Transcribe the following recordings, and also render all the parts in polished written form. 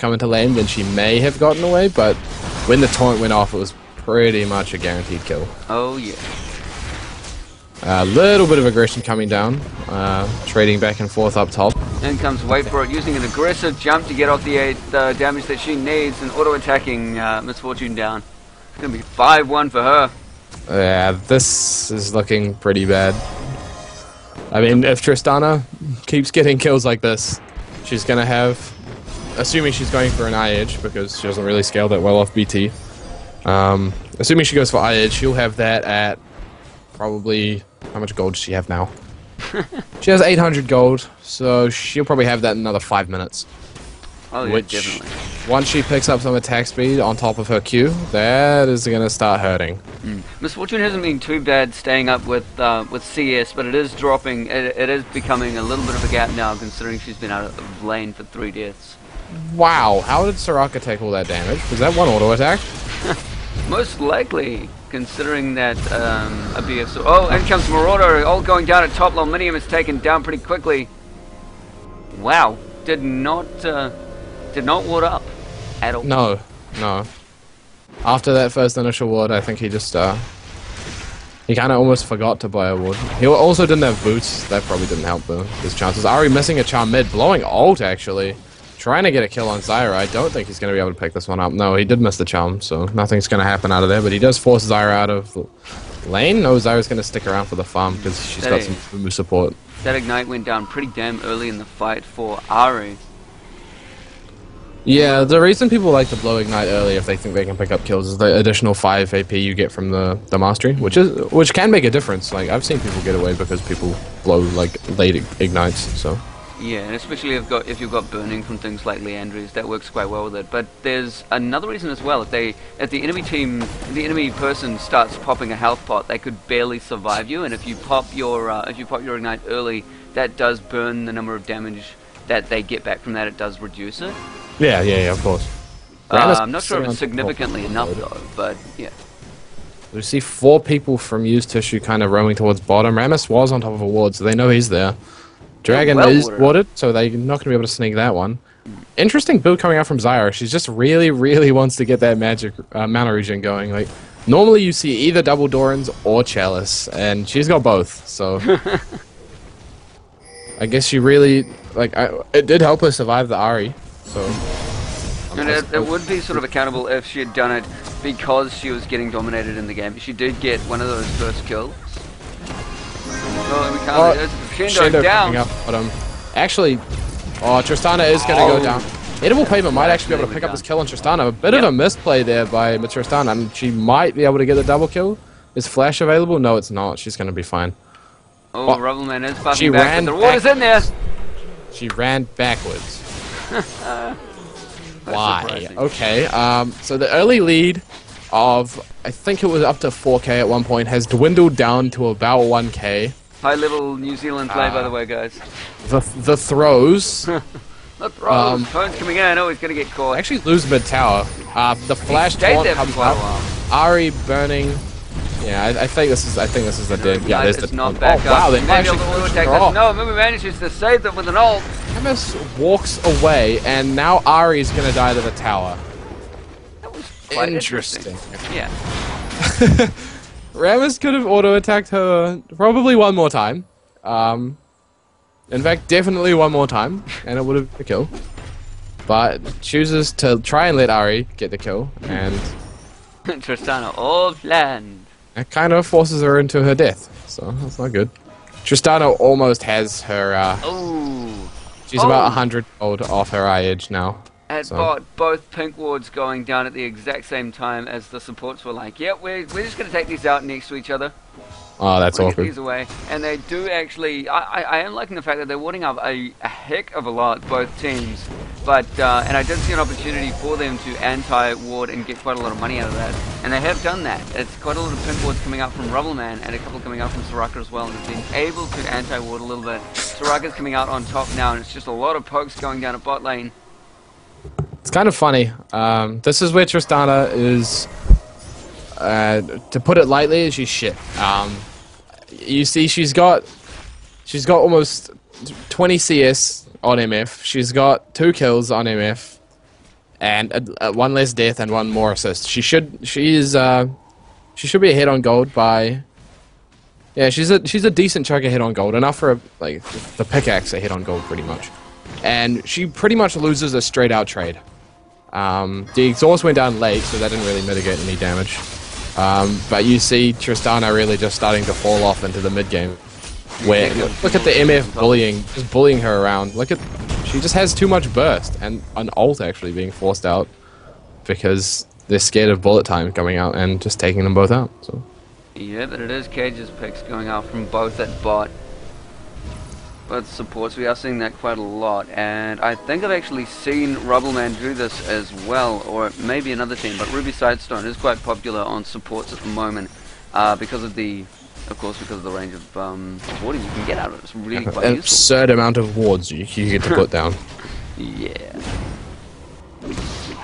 come into lane, then she may have gotten away, but when the taunt went off, it was pretty much a guaranteed kill. Oh, yeah. A little bit of aggression coming down, trading back and forth up top. In comes Wait For It, using an aggressive jump to get off the damage that she needs, and auto-attacking Misfortune down. It's going to be 5-1 for her. Yeah, this is looking pretty bad. I mean, if Tristana keeps getting kills like this, she's going to have, assuming she's going for an IH, because she doesn't really scale that well off BT. Assuming she goes for IH, she'll have that at probably, how much gold does she have now? She has 800 gold, so she'll probably have that in another 5 minutes. Oh, yeah, which, definitely. once she picks up some attack speed on top of her Q, that is going to start hurting. Misfortune hasn't been too bad staying up with CS, but it is dropping. It is becoming a little bit of a gap now, considering she's been out of lane for 3 deaths. Wow, how did Soraka take all that damage? Was that one auto attack? Most likely, considering that ABS. Oh, in comes Marauder, all going down at top. Lominium is taken down pretty quickly. Wow, did not ward up at all. No. After that first initial ward, I think he just he kind of almost forgot to buy a ward. He also didn't have boots. That probably didn't help his chances. Ari missing a charm mid, blowing ult actually. Trying to get a kill on Zyra. I don't think he's going to be able to pick this one up. No, he did miss the charm, so nothing's going to happen out of there. But he does force Zyra out of lane. No, Zyra's going to stick around for the farm because she's got some move support. That ignite went down pretty damn early in the fight for Ari. Yeah, the reason people like to blow ignite early if they think they can pick up kills is the additional 5 AP you get from the mastery, which can make a difference. Like I've seen people get away because people blow like late ignites. So. Yeah, and especially if you've got burning from things like Leandry's, that works quite well with it. But there's another reason as well. If the enemy person starts popping a health pot, they could barely survive you. And if you pop your ignite early, that does burn the number of damage that they get back from that. It does reduce it. Yeah, of course. I'm not sure if it's significantly enough though, but yeah. We see 4 people from used tissue kind of roaming towards bottom. Rammus was on top of a ward, so they know he's there. Dragon is warded, so they're not going to be able to sneak that one. Interesting build coming out from Zyra. She just really, really wants to get that magic mana regen going. Like normally you see either double Dorans or Chalice, and she's got both. So I guess she really it did help her survive the Ari. So and it would be sort of accountable if she had done it because she was getting dominated in the game. She did get one of those first kills. Well, we can't. Shendo down. Up, but, actually, Tristana is going to go down. Edible Pavement might actually be able to pick up this kill on Tristana. A bit of a misplay there by Tristana. I mean, she might be able to get the double kill. Is Flash available? No, it's not. She's going to be fine. Oh, Rubbleman is passing back. The water's in there. She ran backwards. Why? Okay. So the early lead of, I think it was up to 4k at one point, has dwindled down to about 1k. High-level New Zealand play, by the way, guys. The throws. The throws. Tone's coming in. Oh, he's going to get caught. Actually lose mid-tower. The flash taunt comes up. Ari burning. Yeah, I think this is the dead. Yeah, there's the not back wow, they actually no, Mimi manages to save them with an ult. Rammus walks away, and now Ari's going to die to the tower. That was quite interesting. Yeah. Rammus could have auto-attacked her probably one more time. In fact, definitely one more time, and it would have been a kill. But chooses to try and let Ari get the kill, and Tristana all planned. It kind of forces her into her death, so that's not good. Tristana almost has her. She's about 100 gold off her IH now. At both pink wards going down at the exact same time as the supports were like, yep, we're just going to take these out next to each other. Oh, that's awkward. Get these away. And they do actually, I am liking the fact that they're warding up a heck of a lot, both teams. But, and I did see an opportunity for them to anti-ward and get quite a lot of money out of that. And they have done that. It's quite a lot of pink wards coming out from Rubbleman and a couple coming out from Soraka as well. And they've been able to anti-ward a little bit. Soraka's coming out on top now, and it's just a lot of pokes going down at bot lane. It's kind of funny. This is where Tristana is, to put it lightly, she's shit. You see, she's got almost 20 CS on MF. She's got 2 kills on MF. and one less death and one more assist. She should be ahead on gold by. Yeah, she's a decent chunk ahead on gold, enough for like the pickaxe ahead on gold pretty much, and she pretty much loses a straight out trade. The exhaust went down late, so that didn't really mitigate any damage. But you see Tristana really just starting to fall off into the mid game. Where look at the MF just bullying her around. She just has too much burst and an ult actually being forced out because they're scared of bullet time coming out and just taking them both out. So. Yeah, but it is Cage's picks going out from both at bot. Both supports, we are seeing that quite a lot, and I think I've actually seen Rubbleman do this as well, or maybe another team, but Ruby Sidestone is quite popular on supports at the moment, because of the range of warding you can get out of it. It's really quite an useful. Absurd amount of wards you get to put down. Yeah.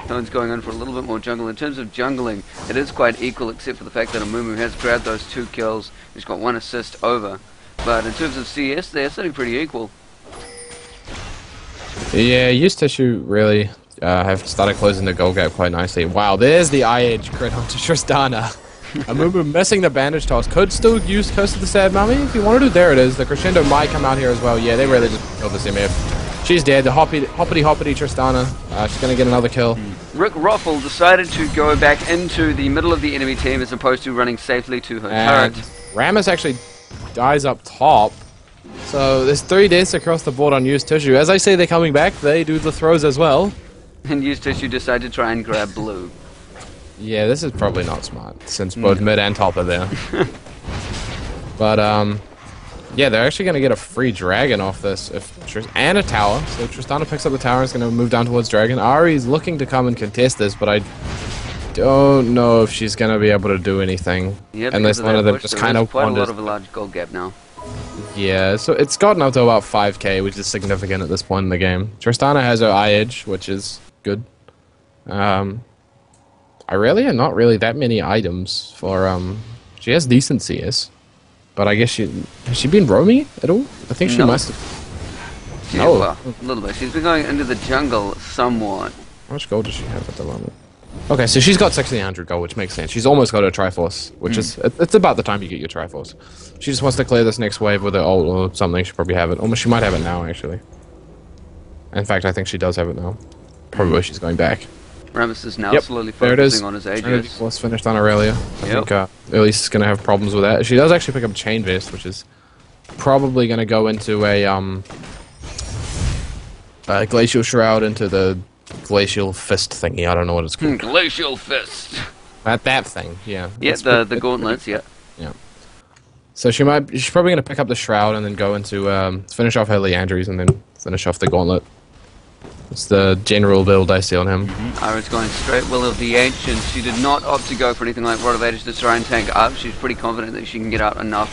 Stone's going on for a little bit more jungle. In terms of jungling, it is quite equal, except for the fact that Amumu has grabbed those 2 kills. He's got 1 assist over. But in terms of CS, they're sitting pretty equal. Yeah, Used Tissue really have started closing the goal gap quite nicely. Wow, there's the eye-edge crit onto Tristana. Amumu missing the bandage toss. Could still use Curse of the Sad Mummy if you wanted to. There it is. The Crescendo might come out here as well. Yeah, they really just killed this MF. She's dead. The hoppity Tristana. She's going to get another kill. Rick Ruffle decided to go back into the middle of the enemy team as opposed to running safely to her turret. Rammus actually dies up top. So there's 3 deaths across the board on Used Tissue. As I say they're coming back, they do the throws as well. And Used Tissue decided to try and grab blue. Yeah, this is probably not smart, since both mid and top are there. But, yeah, they're actually going to get a free dragon off this, and a tower. So Tristana picks up the tower and is going to move down towards dragon. Ari's looking to come and contest this, but I don't know if she's going to be able to do anything. Yeah, unless one of them just kind of wanders. Quite a lot of a large gold gap now. Yeah, so it's gotten up to about 5k, which is significant at this point in the game. Tristana has her eye edge, which is good. Irelia, not really that many items for, she has decent CS. But I guess has she been roaming at all? I think she must have. Yeah, well, a little bit. She's been going into the jungle somewhat. How much gold does she have at the moment? Okay, so she's got 1600 gold, which makes sense. She's almost got her Triforce, which is, it's about the time you get your Triforce. She just wants to clear this next wave with her ult or something. She probably have it. Almost, she might have it now, actually. In fact, I think she does have it now. Probably she's going back. Rammus is now slowly focusing on his Aegis. Was finished on Aurelia. I think Elise is going to have problems with that. She does actually pick up Chain Vest, which is probably going to go into a Glacial Shroud into the Glacial Fist thingy. I don't know what it's called. Glacial Fist. That thing, yeah. Yeah, the gauntlets, yeah. Yeah. So she's probably going to pick up the Shroud and then go into, finish off her Leandries and then finish off the Gauntlet. It's the general build I see on him. Ira's going straight Will of the Ancient. She did not opt to go for anything like Rod of Ages to try and tank up. She's pretty confident that she can get out enough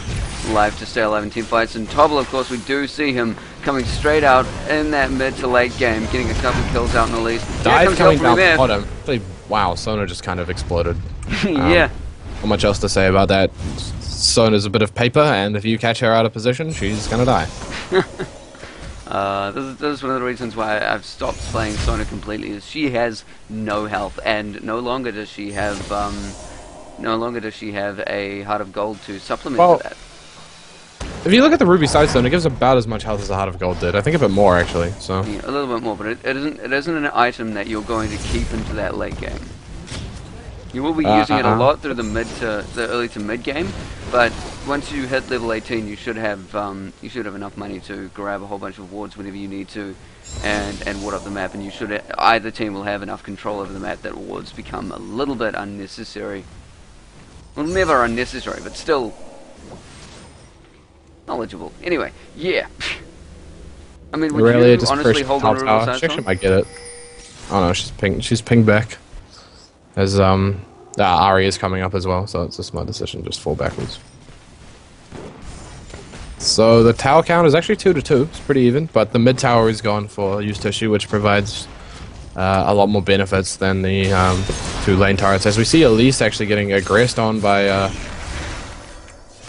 life to stay alive in team fights. And Tobble, of course, we do see him coming straight out in that mid to late game, getting a couple kills out in the lead. Dive coming down the bottom. Actually, wow, Sona just kind of exploded. Yeah. Not much else to say about that. Sona's a bit of paper, and if you catch her out of position, she's gonna die. This is one of the reasons why I've stopped playing Sona completely. Is she has no health, and no longer does she have a Heart of Gold to supplement that. If you look at the Ruby Sidestone, it gives about as much health as the Heart of Gold did. I think a bit more actually. So yeah, a little bit more, but it isn't an item that you're going to keep into that late game. You will be using it a lot through the early to mid game, but once you hit level 18, you should have enough money to grab a whole bunch of wards whenever you need to, and ward up the map. And you should either team will have enough control over the map that wards become a little bit unnecessary. Well, never unnecessary, but still knowledgeable. Anyway, yeah. I mean, would you honestly hold on to Ruby Sidestone? She actually might get it. Oh no, she's pinged back. As Ari is coming up as well, so it's a smart decision, just fall backwards. So the tower count is actually 2-2, it's pretty even, but the mid tower is gone for Used Tissue, which provides a lot more benefits than the 2 lane turrets. As we see Elise actually getting aggressed on by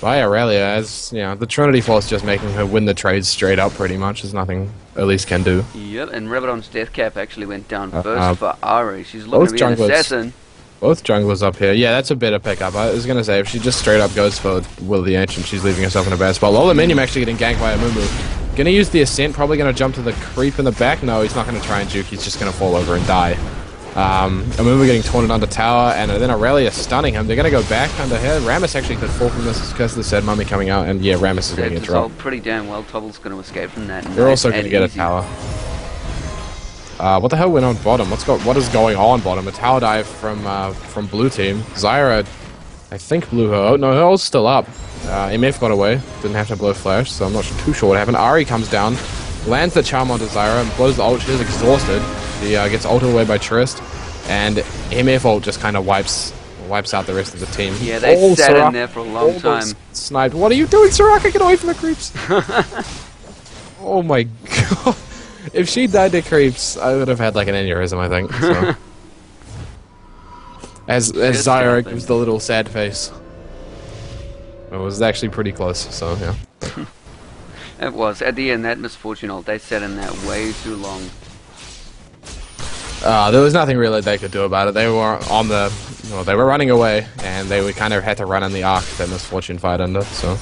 by Aurelia, as you know, the Trinity Force just making her win the trades straight up pretty much. There's nothing Elise can do. Yep, and Rabadon's death cap actually went down first for Ari. She's looking both to be an junglers. assassin. Both junglers up here. Yeah, that's a better pickup. I was going to say, if she just straight up goes for Will of the Ancient, she's leaving herself in a bad spot. Lola Minium actually getting ganked by a Mumu. Going to use the Ascent, probably going to jump to the creep in the back. No, he's not going to try and juke. He's just going to fall over and die. Mumu getting taunted under tower, and then Aurelia stunning him. They're going to go back under here. Ramus actually could fall from this because of the said mummy coming out, and yeah, Ramus is going to get dropped. Pretty damn well. Tobble's going to escape from that. They're also going to get a tower. What the hell went on bottom? What is going on bottom? A tower dive from blue team. Zyra, I think, blew her. Oh no, her ult's still up. MF got away. Didn't have to blow flash, so I'm not too sure what happened. Ari comes down, lands the charm onto Zyra, and blows the ult. She's exhausted. She gets ulted away by Trist, and MF ult just kind of wipes out the rest of the team. Yeah, they sat in there for a long time. Sniped. What are you doing, Soraka? Get away from the creeps! Oh my god. If she died to creeps, I would have had like an aneurysm, I think. So. As Zyra gives the little sad face. It was actually pretty close, so yeah. It was. At the end, that misfortune ult, they sat in that way too long. There was nothing really they could do about it. They were on the... Well, they were running away, and they kind of had to run in the arc that Misfortune fight under, so...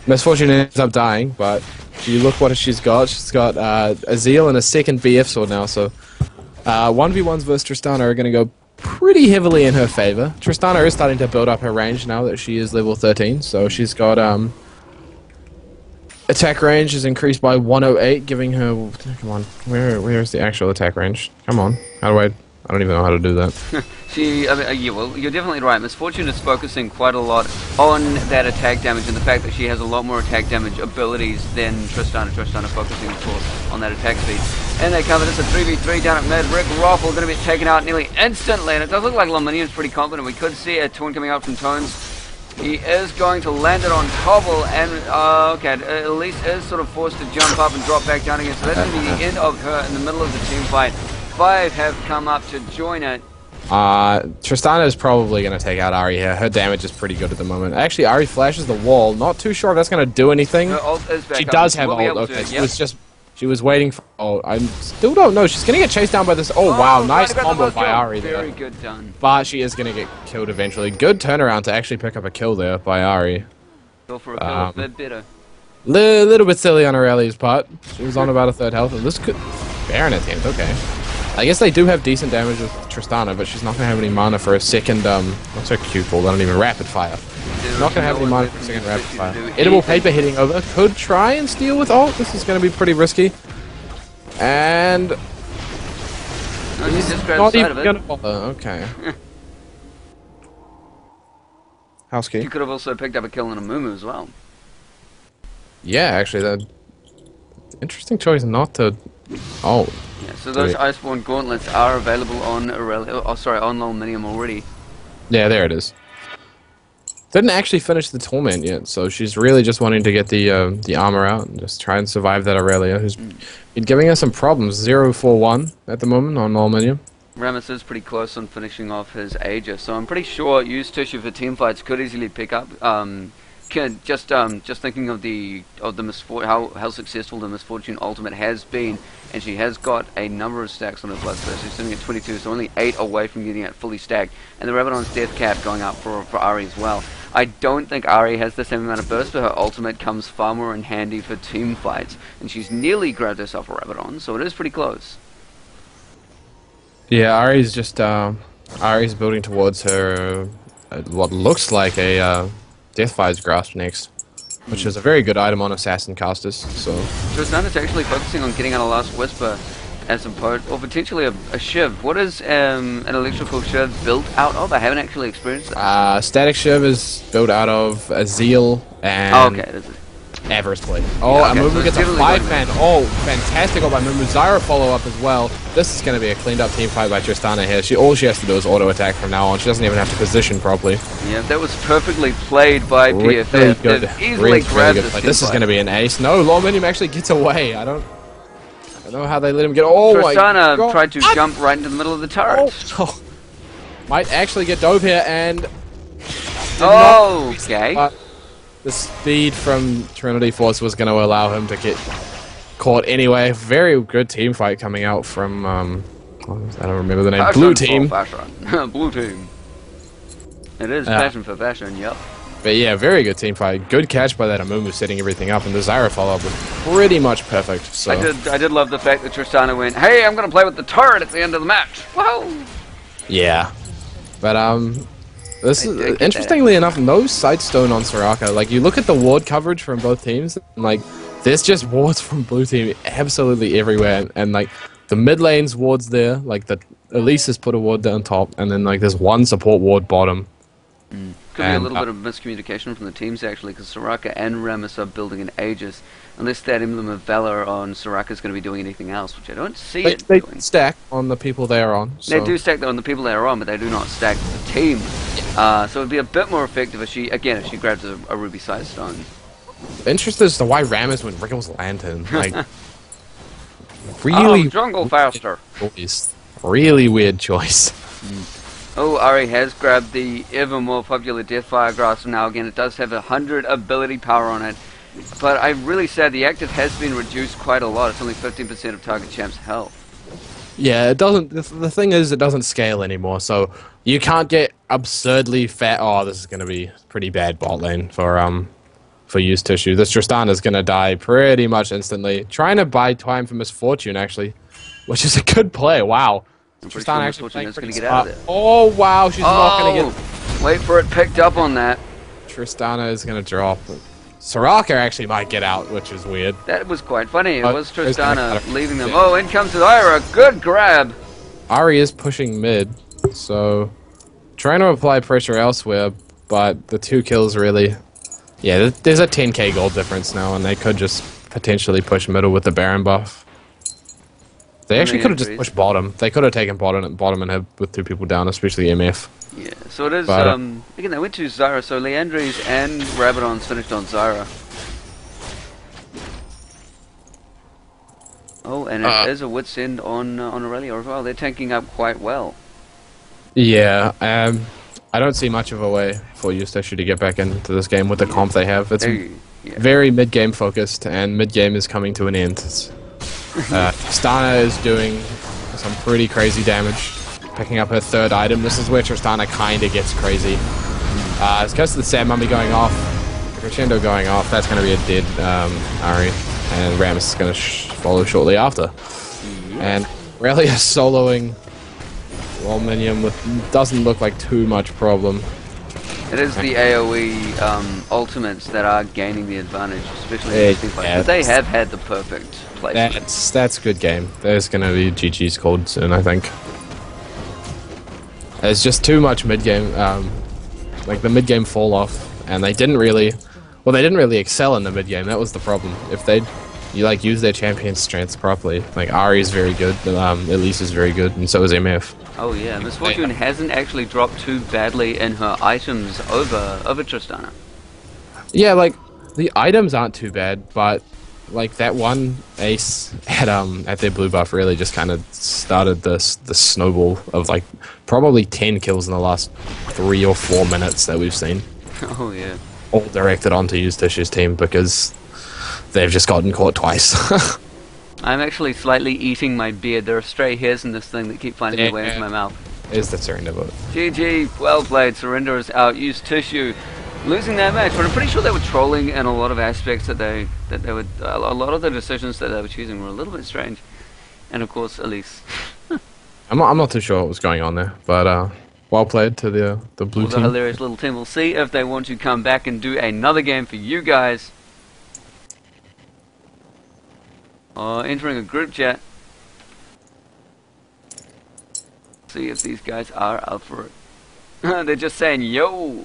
Misfortune ends up dying, but you look what she's got. She's got a Zeal and a second BF sword now, so 1v1s versus Tristana are going to go pretty heavily in her favor. Tristana is starting to build up her range now that she is level 13, so she's got attack range is increased by 108, giving her... Come on, where is the actual attack range? Come on, how do I don't even know how to do that. Yeah, well, you're definitely right. Misfortune is focusing quite a lot on that attack damage and the fact that she has a lot more attack damage abilities than Tristana. Tristana focusing, of course, on that attack speed. And they cover this, a 3v3 down at mid. Rick Roffle going to be taken out nearly instantly, and it does look like Lominium's pretty confident. We could see a taunt coming out from Tones. He is going to land it on Tobble, and okay, Elise is sort of forced to jump up and drop back down again. So that's going to be the end of her in the middle of the team fight. 5 have come up to join it. Tristana is probably going to take out Ari here. Her damage is pretty good at the moment. Actually, Ari flashes the wall. Not too sure if that's going to do anything. Her ult is back she up. does have ult. Okay, she was waiting for... Oh, I still don't know. She's going to get chased down by this... Oh, wow. Nice combo by Ari there. Very good done. But she is going to get killed eventually. Good turnaround to actually pick up a kill there by Ari. Go for a kill. A bit better. Little bit silly on Aurelia's part. She was on about a third health. And this could... Baron attempt, okay. I guess they do have decent damage with Tristana, but she's not going to have any mana for a second, what's her Q called? I don't even, rapid fire. Not going to have any mana for a second rapid fire. Edible Paper hitting over. Could try and steal with ult. This is going to be pretty risky. And... No, she's just not even of it. going to bother. Okay. House key. You could have also picked up a kill on a Mumu as well. Yeah, actually, that... Interesting choice not to... Oh. Yeah, so those Iceborne Gauntlets are available on Aurelia, on Lominium already. Yeah, there it is. Didn't actually finish the Torment yet, so she's really just wanting to get the armor out and just try and survive that Aurelia, who's been giving us some problems. 0-4-1 at the moment on Lominium. Ramus is pretty close on finishing off his Aegis, so I'm pretty sure use Tissue for teamfights could easily pick up. Just thinking of how successful the Misfortune Ultimate has been, and she has got a number of stacks on her Bloodthirst. She's sitting at 22, so only 8 away from getting it fully stacked, and the Rabadon's Death Cap going up for Ari as well. I don't think Ari has the same amount of burst, but her ultimate comes far more in handy for team fights, and she's nearly grabbed herself a Rabadon, so it is pretty close. Yeah, Ari's just Ari's building towards her what looks like a Deathfire's Grasp next, which is a very good item on Assassin casters. So Tristana's actually focusing on getting out a Last Whisper as a poet, or potentially a Shiv. What is an electrical Shiv built out of? I haven't actually experienced that. Static Shiv is built out of a Zeal and... Oh, okay, it is. Everest Blade. Oh, yeah, okay, Mumu gets a 5-man. Oh, fantastic by Mumu. Zyra follow up as well. This is going to be a cleaned up team fight by Tristana here. All she has to do is auto attack from now on. She doesn't even have to position properly. Yeah, that was perfectly played by PFF. Really good. Easily grabbed this is going to be an ace. No, Lominium actually gets away. I don't know how they let him get. Oh my God. Tristana tried to jump right into the middle of the turret. Oh. Might actually get dove here and... Okay. the speed from Trinity Force was going to allow him to get caught anyway. Very good team fight coming out from, I don't remember the name, Fashion Blue Team. Fashion. Blue Team. It is Fashion for Fashion, yep. But yeah, very good team fight. Good catch by that Amumu setting everything up, and the Zyra follow-up was pretty much perfect. So I did love the fact that Tristana went, hey, I'm going to play with the turret at the end of the match. Whoa! Yeah. But, this is, interestingly enough, no Sightstone on Soraka. Like, you look at the ward coverage from both teams, and, like, there's just wards from Blue Team absolutely everywhere, and like, the mid lane's wards there, like, the Elise has put a ward down top, and then, like, there's one support ward bottom. Could be a little bit of miscommunication from the teams, actually, because Soraka and Rammus are building an Aegis, unless that Emblem of Valor on Soraka is going to be doing anything else, which I don't see They doing. stack on the people they are on. So. They do stack on the people they are on, but they do not stack the team. So it would be a bit more effective if she grabs a Ruby Sightstone. Interested as to why Rammus went Wriggle's Lantern. Like, really jungle faster. Choice. Really weird choice. Oh, Ari has grabbed the ever more popular Deathfire Grasp now. Again, it does have 100 ability power on it. But I'm really sad the active has been reduced quite a lot. It's only 15% of target champ's health. Yeah, it doesn't. The thing is, it doesn't scale anymore, so you can't get absurdly fat. Oh, this is going to be pretty bad bot lane for Used Tissue. This Tristana is going to die pretty much instantly. Trying to buy time for Misfortune, actually, which is a good play. Wow. Tristana actually is going to get out of there. Oh, wow, she's not going to get... Wait for it picked up on that. Tristana is going to drop. Soraka actually might get out, which is weird. That was quite funny. It was Tristana leaving them. Oh, in comes Zyra. Good grab. Ari is pushing mid, so trying to apply pressure elsewhere, but the 2 kills really... Yeah, there's a 10k gold difference now, and they could just potentially push middle with the Baron buff. They actually could have just pushed bottom. They could have taken bottom and had with 2 people down, especially MF. Yeah, so it is, but, again, they went to Zyra, so Leandries and Rabadon's finished on Zyra. Oh, and it is a Wit's End on Aurelia as well. They're tanking up quite well. Yeah, I don't see much of a way for Eustacia to get back into this game with the comp they have. It's very mid-game focused, and mid-game is coming to an end. Tristana is doing some pretty crazy damage, picking up her 3rd item. This is where Tristana kind of gets crazy. It's because of the Sand Mummy going off, the Crescendo going off. That's going to be a dead Ari, and Rammus is going to follow shortly after. And Aurelia soloing Wall Minion doesn't look like too much problem. It is the AoE ultimates that are gaining the advantage, especially in this fight. But they have had the perfect placement. That's a good game. There's going to be GG's called soon, I think. There's just too much mid-game, like the mid-game fall-off, and they didn't really excel in the mid-game. That was the problem. If they'd use their champion strengths properly, like Ari's very good, Elise is very good, and so is MF. Oh yeah, Misfortune hasn't actually dropped too badly in her items over Tristana. Yeah, like, the items aren't too bad, but like that one ace at their blue buff really just kind of started the snowball of like probably 10 kills in the last 3 or 4 minutes that we've seen. Oh yeah. All directed onto Used Tissue's team because they've just gotten caught twice. I'm actually slightly eating my beard. There are stray hairs in this thing that keep finding their way into my mouth. Is the surrender vote. GG, well played. Surrender is out. Used Tissue losing that match, but I'm pretty sure they were trolling in a lot of aspects that they would. A lot of the decisions that they were choosing were a little bit strange, and of course, Elise. I'm not too sure what was going on there, but well played to the blue team. The hilarious little team. We'll see if they want to come back and do another game for you guys. Entering a group chat. See if these guys are up for it. They're just saying, yo!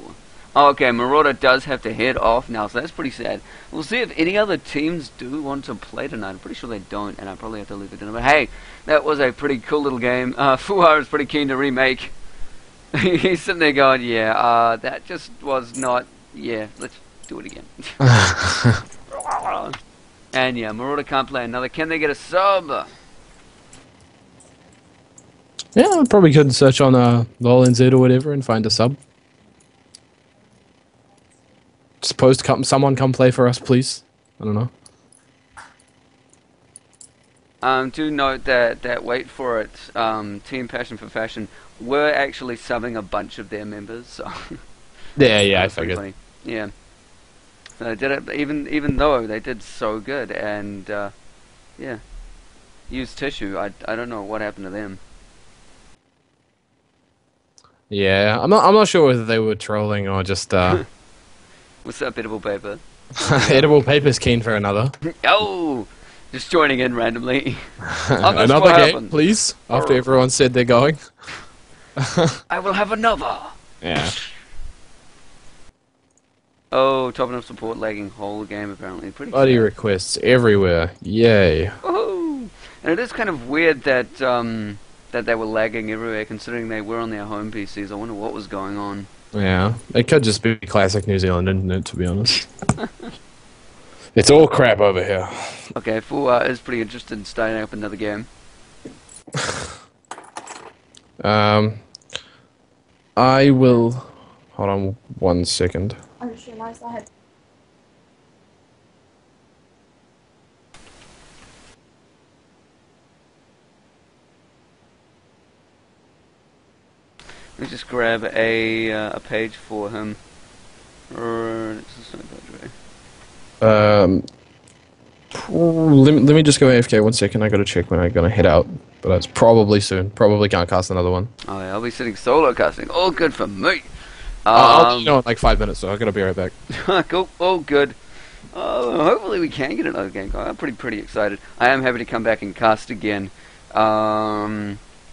Oh, okay, Marauder does have to head off now, so that's pretty sad. We'll see if any other teams do want to play tonight. I'm pretty sure they don't, and I probably have to leave it dinner. But hey, that was a pretty cool little game. Fuhar is pretty keen to remake. He's sitting there going, yeah, that just was not... Yeah, let's do it again. And yeah, Marauder can't play another. Can they get a sub? Yeah, I probably could search on LOL NZ or whatever and find a sub. Just post someone come play for us, please? I don't know. Do note that wait for it, Team Passion for Fashion were actually subbing a bunch of their members, so Yeah, I pretty figured. funny. Yeah. So they did it even though they did so good, and yeah, used tissue. I don't know what happened to them. Yeah, I'm not sure whether they were trolling or just What's up, edible paper? edible paper's keen for another. Oh, just joining in randomly. I missed Another what game, happened. please. After everyone said they're going. I will have another. Yeah. Oh, top enough support lagging whole game apparently. Pretty Bloody sad. requests everywhere. Yay. Woohoo! And it is kind of weird that that they were lagging everywhere, considering they were on their home PCs. I wonder what was going on. Yeah, it could just be classic New Zealand internet, to be honest. It's all crap over here. Okay, Full is pretty interested in starting up another game. I will. Hold on 1 second. I just realised I had. Let me just grab a page for him. Let me just go AFK 1 second. I gotta check when I'm gonna head out, but it's probably soon. Probably can't cast another one. Oh yeah, I'll be sitting solo casting. All good for me. I'll know in like 5 minutes, so I gotta be right back. Cool. All good. Hopefully we can get another game going. I'm pretty excited. I am happy to come back and cast again.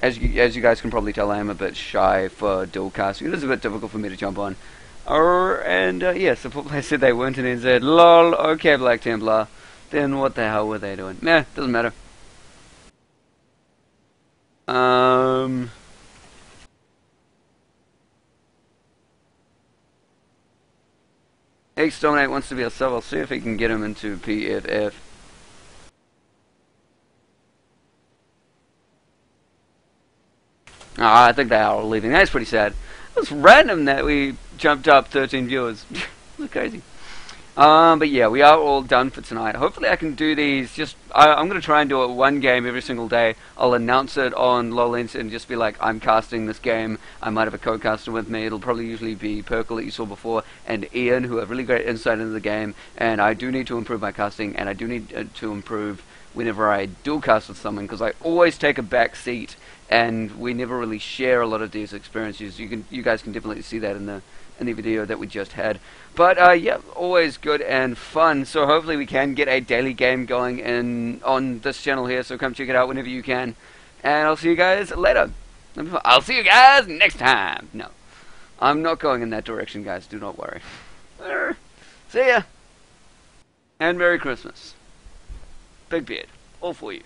As you guys can probably tell, I am a bit shy for dual casting. It is a bit difficult for me to jump on. Yeah, support players said they weren't, and then said, lol, okay, Black Templar. Then what the hell were they doing? Nah, doesn't matter. Exterminate wants to be a sub. I'll see if he can get him into PFF. I think they are all leaving. That's pretty sad. It was random that we jumped up 13 viewers. That's crazy. But yeah, we are all done for tonight. Hopefully I can do these I'm going to try and do it one game every single day. I'll announce it on LOLints and just be like, I'm casting this game. I might have a co-caster with me. It'll probably usually be Perkle that you saw before and Ian, who have really great insight into the game. And I do need to improve my casting, and I do need to improve whenever I dual cast with someone, because I always take a back seat and we never really share a lot of these experiences. You guys can definitely see that in the video that we just had. But yeah, always good and fun. So hopefully we can get a daily game going on this channel here. So come check it out whenever you can. And I'll see you guys later. I'll see you guys next time. No, I'm not going in that direction, guys. Do not worry. See ya. And Merry Christmas. Big beard. All for you.